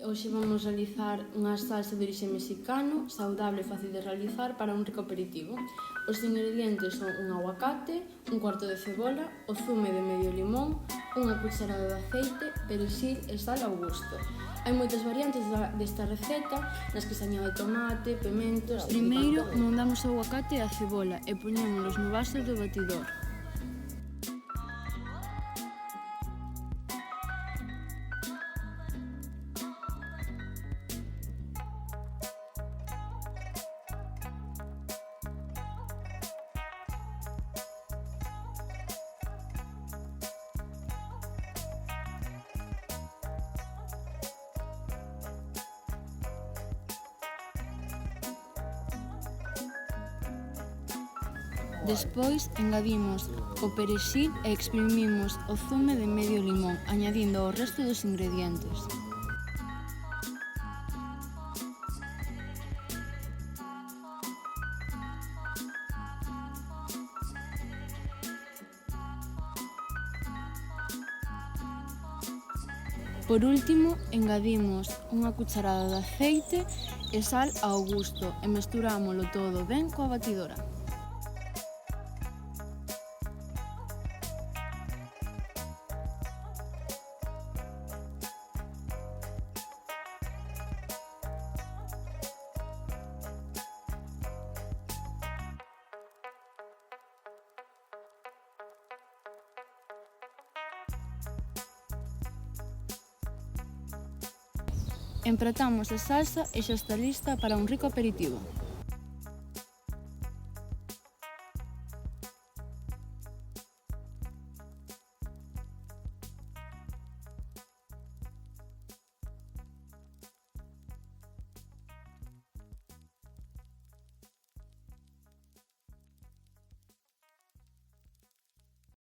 Hoxe vamos realizar unha salsa de orixe mexicano, saudable e fácil de realizar para un rico aperitivo. Os ingredientes son un aguacate, un cuarto de cebola, o zume de medio limón, unha cucharada de aceite, perexil e sal ao gusto. Hai moitas variantes desta receta nas que se añade tomate, pementos... Primeiro, mondamos o aguacate e a cebola e poñémolos no vaso do batidor. Despois, engadimos o perexil e exprimimos o zume de medio limón, añadindo o resto dos ingredientes. Por último, engadimos unha cucharada de aceite e sal ao gusto e mesturámolo todo ben coa batidora. Empratamos a salsa e xa está lista para un rico aperitivo.